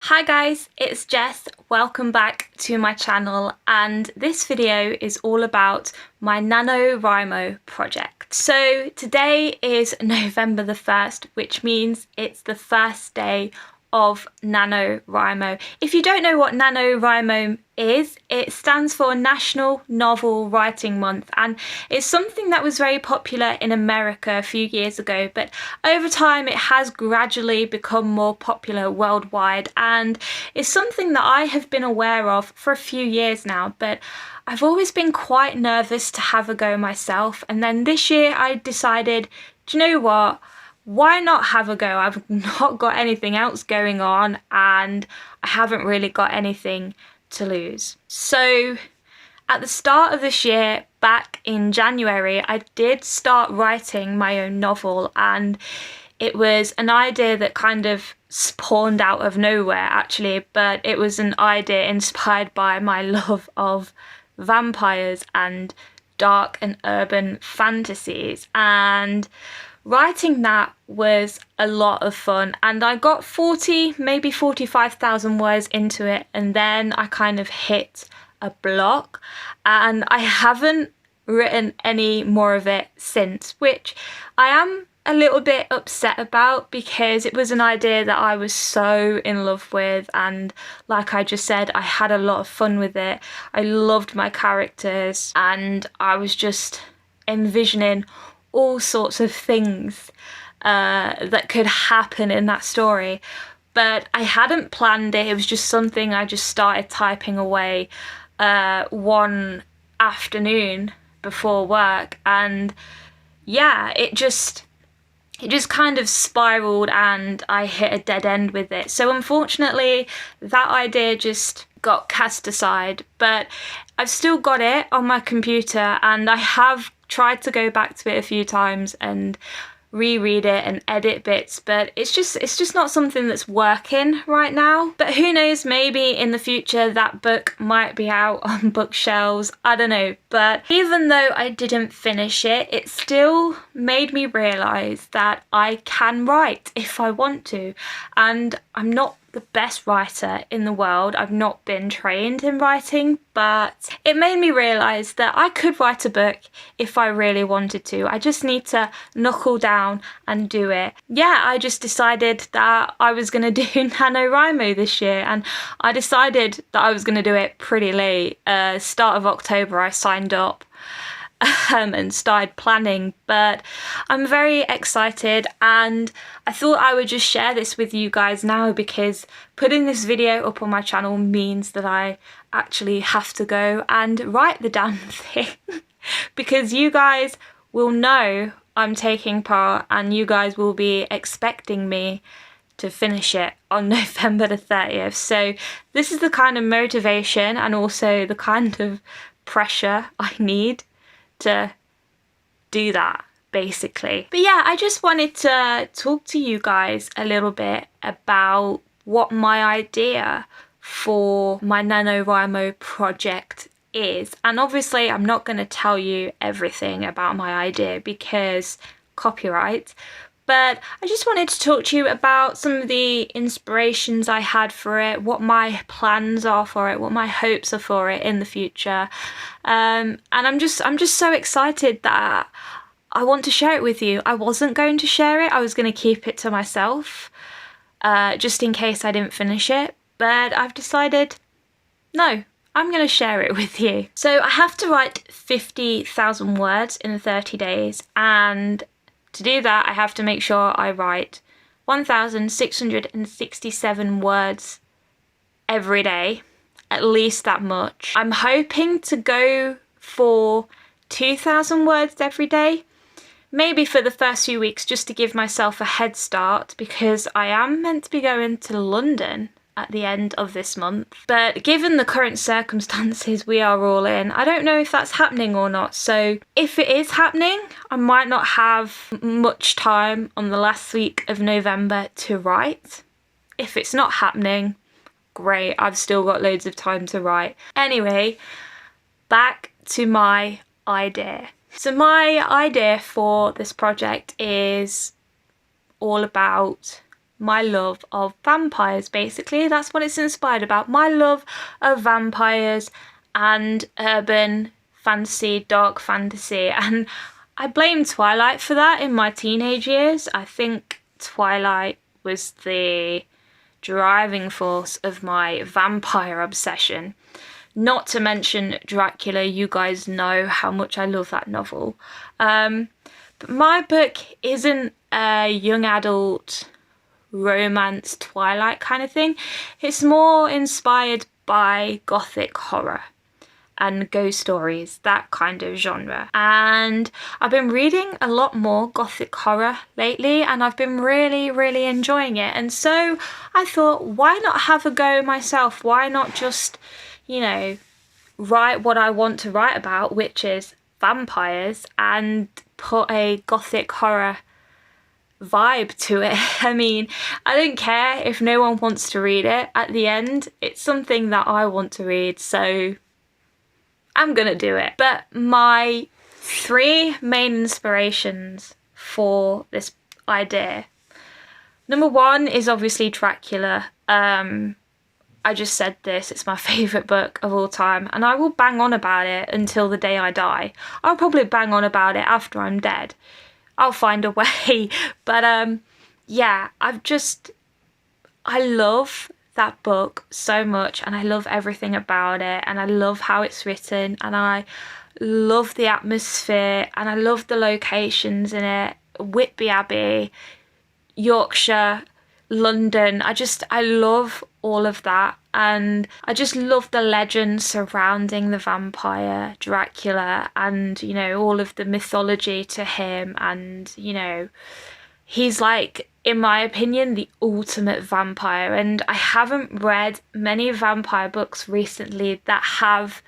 Hi guys, it's Jess. Welcome back to my channel, and this video is all about my Nanowrimo project. So today is November the 1st, which means it's the first day of Nanowrimo. If you don't know what Nanowrimo is, it stands for National Novel Writing Month, and it's something that was very popular in America a few years ago, but over time it has gradually become more popular worldwide, and it's something that I have been aware of for a few years now, but I've always been quite nervous to have a go myself. And then this year I decided, do you know what? Why not have a go? I've not got anything else going on and I haven't really got anything to lose. So at the start of this year, back in January, I did start writing my own novel, and it was an idea that kind of spawned out of nowhere actually, but it was an idea inspired by my love of vampires and dark and urban fantasies, and writing that was a lot of fun. And I got 40, maybe 45,000 words into it, and then I kind of hit a block and I haven't written any more of it since, which I am a little bit upset about because it was an idea that I was so in love with, and like I just said, I had a lot of fun with it. I loved my characters and I was just envisioning all sorts of things that could happen in that story, but I hadn't planned it. It was just something I just started typing away one afternoon before work, and yeah, it just kind of spiraled and I hit a dead end with it. So unfortunately that idea just got cast aside, but I've still got it on my computer and I have tried to go back to it a few times and reread it and edit bits, but it's just not something that's working right now. But who knows, maybe in the future that book might be out on bookshelves, I don't know. But even though I didn't finish it, it still made me realise that I can write if I want to, and I'm not the best writer in the world. I've not been trained in writing, but it made me realise that I could write a book if I really wanted to. I just need to knuckle down and do it. Yeah, I just decided that I was going to do Nanowrimo this year, and I decided that I was going to do it pretty late. Start of October I signed up and started planning, but I'm very excited and I thought I would just share this with you guys now, because putting this video up on my channel means that I actually have to go and write the damn thing because you guys will know I'm taking part and you guys will be expecting me to finish it on November the 30th. So this is the kind of motivation and also the kind of pressure I need to do that, basically. But yeah, I just wanted to talk to you guys a little bit about what my idea for my Nanowrimo project is. And obviously I'm not going to tell you everything about my idea because copyright, but I just wanted to talk to you about some of the inspirations I had for it, what my plans are for it, what my hopes are for it in the future. And I'm just so excited that I want to share it with you. I wasn't going to share it. I was going to keep it to myself, just in case I didn't finish it. But I've decided, no, I'm going to share it with you. So I have to write 50,000 words in 30 days, and to do that, I have to make sure I write 1,667 words every day, at least that much. I'm hoping to go for 2,000 words every day, maybe for the first few weeks, just to give myself a head start, because I am meant to be going to London at the end of this month. But given the current circumstances we are all in, I don't know if that's happening or not. So if it is happening, I might not have much time on the last week of November to write. If it's not happening, great, I've still got loads of time to write. Anyway, back to my idea. So my idea for this project is all about my love of vampires, basically. That's what it's inspired about. My love of vampires and urban fantasy, dark fantasy. And I blame Twilight for that in my teenage years. I think Twilight was the driving force of my vampire obsession. Not to mention Dracula. You guys know how much I love that novel. But my book isn't a young adult romance Twilight kind of thing. It's more inspired by gothic horror and ghost stories, that kind of genre. And I've been reading a lot more gothic horror lately, and I've been really enjoying it. And so I thought, why not have a go myself? Why not just, you know, write what I want to write about, which is vampires, and put a gothic horror vibe to it. I mean, I don't care if no one wants to read it. At the end, it's something that I want to read, so I'm gonna do it. But my 3 main inspirations for this idea. Number 1 is obviously Dracula. I just said this, it's my favourite book of all time, and I will bang on about it until the day I die. I'll probably bang on about it after I'm dead. I'll find a way. But yeah, I love that book so much, and I love everything about it, and I love how it's written, and I love the atmosphere, and I love the locations in it. Whitby Abbey, Yorkshire, London. I love all of that, and I just love the legend surrounding the vampire Dracula, and, you know, all of the mythology to him. And, you know, he's like, in my opinion, the ultimate vampire. And I haven't read many vampire books recently that have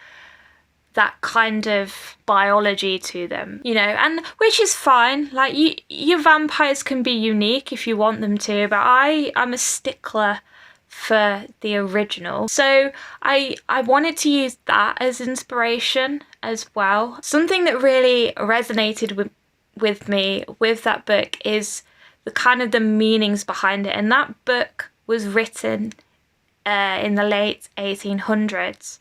that kind of biology to them, you know, and which is fine. Like, your vampires can be unique if you want them to, but I'm a stickler for the original. So I wanted to use that as inspiration as well. Something that really resonated with me with that book is the kind of the meanings behind it. And that book was written in the late 1800s,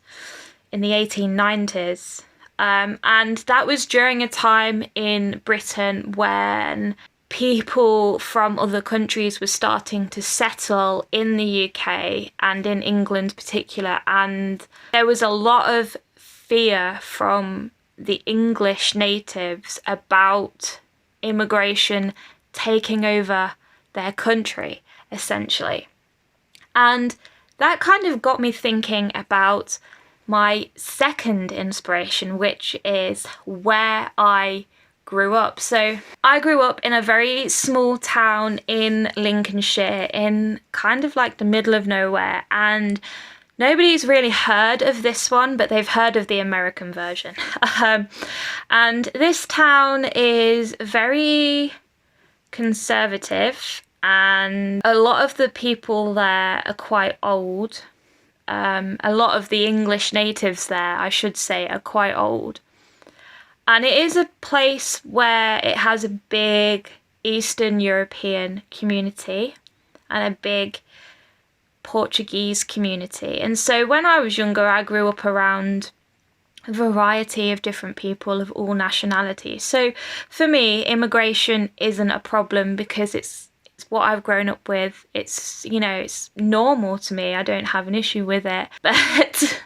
in the 1890s. And that was during a time in Britain when people from other countries were starting to settle in the UK and in England in particular. And there was a lot of fear from the English natives about immigration taking over their country, essentially. And that kind of got me thinking about my second inspiration, which is where I grew up. So I grew up in a very small town in Lincolnshire, in kind of like the middle of nowhere, and nobody's really heard of this one, but they've heard of the American version. And this town is very conservative, and a lot of the people there are quite old. A lot of the English natives there, I should say, are quite old. And it is a place where it has a big Eastern European community and a big Portuguese community. And so when I was younger, I grew up around a variety of different people of all nationalities. So for me, immigration isn't a problem because it's what I've grown up with. It's, you know, it's normal to me. I don't have an issue with it. But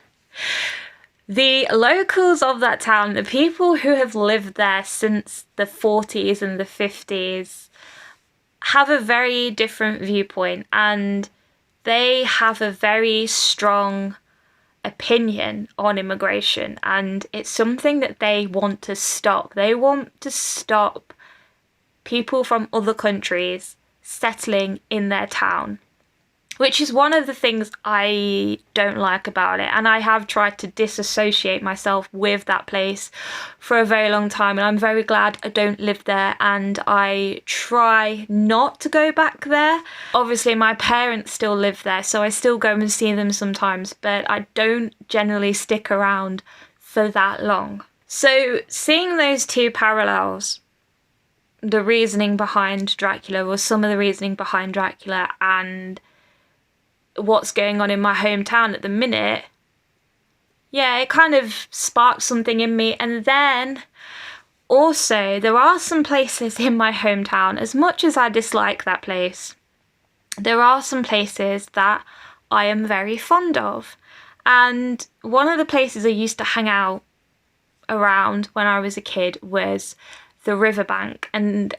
the locals of that town, the people who have lived there since the 40s and the 50s, have a very different viewpoint, and they have a very strong opinion on immigration, and it's something that they want to stop. They want to stop people from other countries settling in their town, which is one of the things I don't like about it. And I have tried to disassociate myself with that place for a very long time, and I'm very glad I don't live there, and I try not to go back there. Obviously my parents still live there, so I still go and see them sometimes, but I don't generally stick around for that long. So seeing those two parallels the reasoning behind Dracula, or some of the reasoning behind Dracula, and what's going on in my hometown at the minute, yeah, it kind of sparked something in me. And then also, there are some places in my hometown, as much as I dislike that place, there are some places that I am very fond of. And one of the places I used to hang out around when I was a kid was the riverbank. And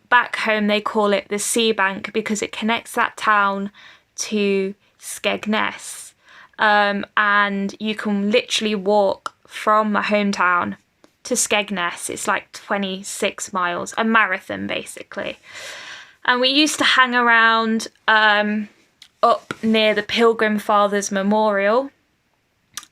back home they call it the sea bank because it connects that town to Skegness. And you can literally walk from my hometown to Skegness. It's like 26 miles, a marathon basically. And we used to hang around up near the Pilgrim Fathers Memorial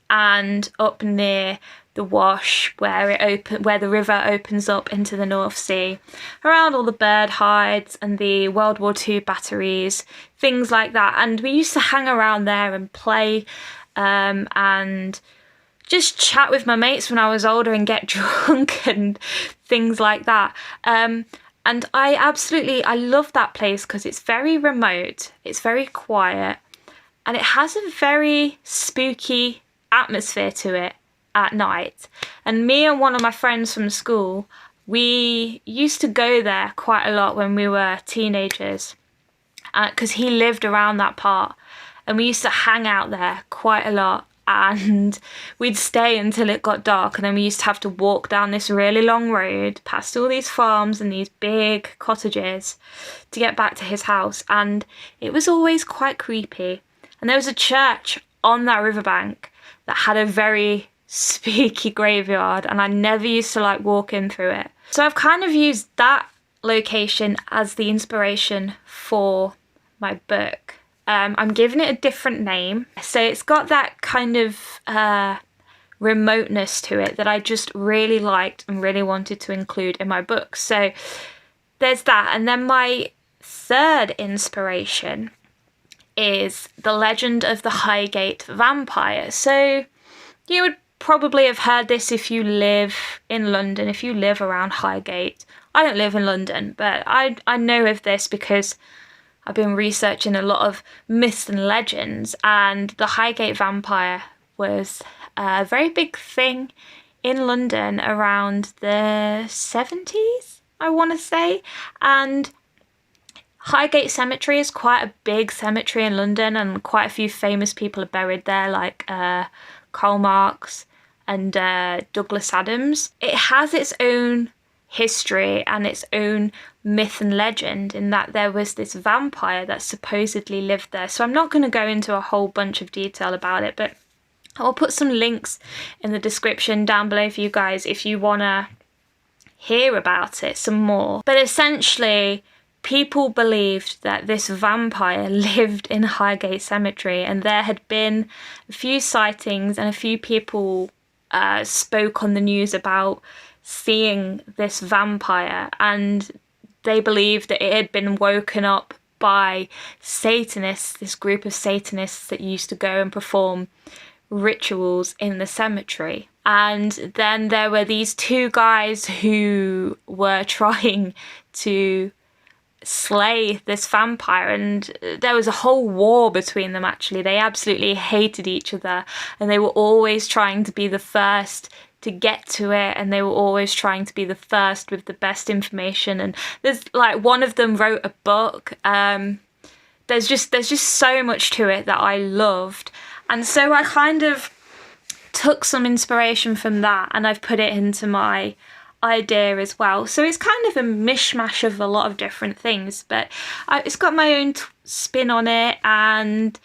and up near the Wash where the river opens up into the North Sea, around all the bird hides and the World War II batteries, things like that. And we used to hang around there and play and just chat with my mates when I was older and get drunk and things like that. And I love that place because it's very remote, it's very quiet, and it has a very spooky atmosphere to it at night. And me and one of my friends from school, we used to go there quite a lot when we were teenagers because he lived around that part, and we used to hang out there quite a lot. And we'd stay until it got dark, and then we used to have to walk down this really long road past all these farms and these big cottages to get back to his house. And it was always quite creepy. And there was a church on that riverbank that had a very spooky graveyard, and I never used to like walking through it. So I've kind of used that location as the inspiration for my book. I'm giving it a different name. So it's got that kind of remoteness to it that I just really liked and really wanted to include in my book. So there's that. And then my third inspiration is the legend of the Highgate Vampire. So you would probably have heard this if you live in London, if you live around Highgate. I don't live in London, but I know of this because I've been researching a lot of myths and legends, and the Highgate Vampire was a very big thing in London around the 70s, I want to say. And Highgate Cemetery is quite a big cemetery in London, and quite a few famous people are buried there, like Karl Marx and Douglas Adams. It has its own history and its own myth and legend in that there was this vampire that supposedly lived there. So I'm not going to go into a whole bunch of detail about it, but I'll put some links in the description down below for you guys if you want to hear about it some more. But essentially, people believed that this vampire lived in Highgate Cemetery, and there had been a few sightings and a few people spoke on the news about seeing this vampire, and they believed that it had been woken up by Satanists, this group of Satanists that used to go and perform rituals in the cemetery. And then there were these two guys who were trying to slay this vampire, and there was a whole war between them. Actually, they absolutely hated each other, and they were always trying to be the first to get to it, and they were always trying to be the first with the best information. And there's like, one of them wrote a book. There's just so much to it that I loved, and so I kind of took some inspiration from that and I've put it into my idea as well. So it's kind of a mishmash of a lot of different things, but it's got my own spin on it, and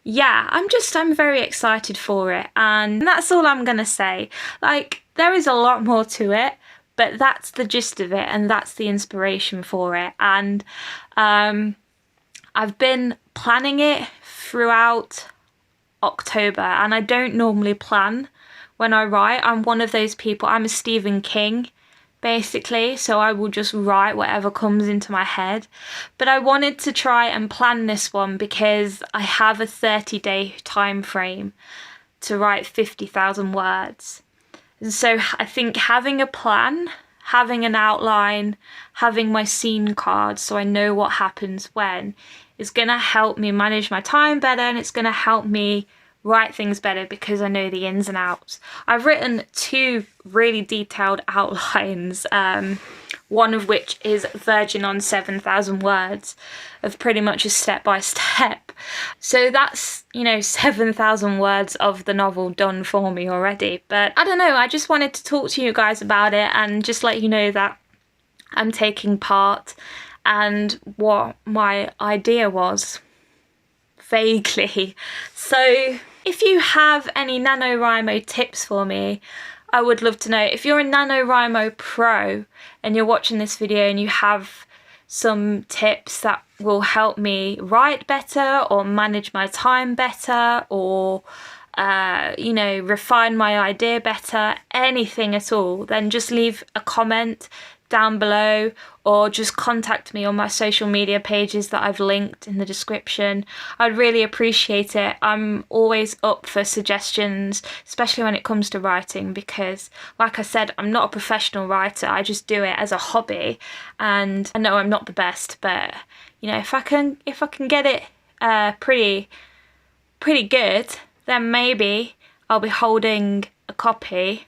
yeah, I'm very excited for it, and that's all I'm gonna say. Like, there is a lot more to it, but that's the gist of it, and that's the inspiration for it. And I've been planning it throughout October, and I don't normally plan when I write. I'm one of those people, I'm a Stephen King basically, so I will just write whatever comes into my head. But I wanted to try and plan this one because I have a 30-day time frame to write 50,000 words. And so I think having a plan having an outline, having my scene cards so I know what happens when, is going to help me manage my time better, and it's going to help me write things better because I know the ins and outs. I've written 2 really detailed outlines, one of which is verging on 7,000 words of pretty much a step by step. So that's, 7,000 words of the novel done for me already. But I don't know, I just wanted to talk to you guys about it and just let you know that I'm taking part and what my idea was, vaguely. So if you have any NaNoWriMo tips for me, I would love to know. If you're a NaNoWriMo pro and you're watching this video and you have some tips that will help me write better or manage my time better or refine my idea better, anything at all, then just leave a comment down below or just contact me on my social media pages that I've linked in the description. I'd really appreciate it. I'm always up for suggestions, especially when it comes to writing, because like I said, I'm not a professional writer. I just do it as a hobby, and I know I'm not the best, but if I can get it pretty good, then maybe I'll be holding a copy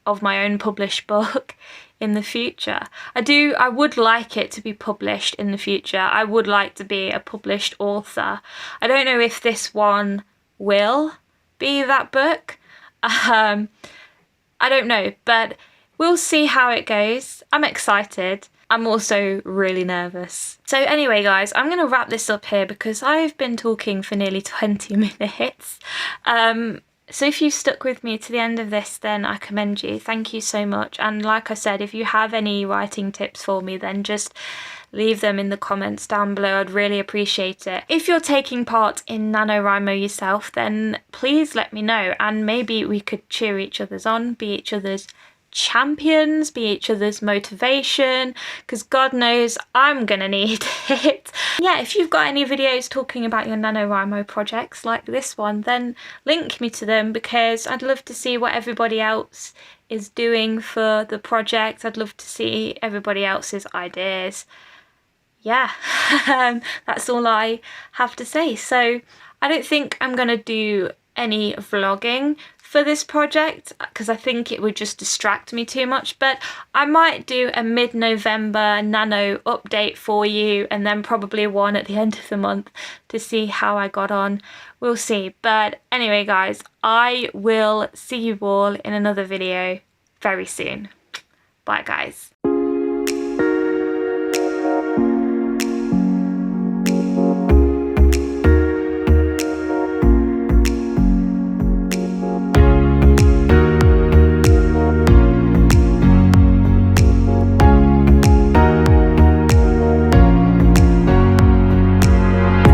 of my own published book in the future. I would like it to be published in the future. I would like to be a published author. I don't know if this one will be that book. I don't know, but we'll see how it goes. I'm excited. I'm also really nervous. So anyway, guys, I'm going to wrap this up here because I've been talking for nearly 20 minutes. So if you stuck with me to the end of this, then I commend you. Thank you so much. And like I said, if you have any writing tips for me, then just leave them in the comments down below. I'd really appreciate it. If you're taking part in NaNoWriMo yourself, then please let me know, and maybe we could cheer each other's on, be each other's champions, be each other's motivation, because God knows I'm gonna need it. Yeah, if you've got any videos talking about your NaNoWriMo projects like this one, then link me to them, because I'd love to see what everybody else is doing for the project. I'd love to see everybody else's ideas. Yeah, that's all I have to say. So I don't think I'm gonna do any vlogging for this project because I think it would just distract me too much, but I might do a mid-November Nano update for you, and then probably one at the end of the month to see how I got on. We'll see. But anyway, guys, I will see you all in another video very soon. Bye, guys.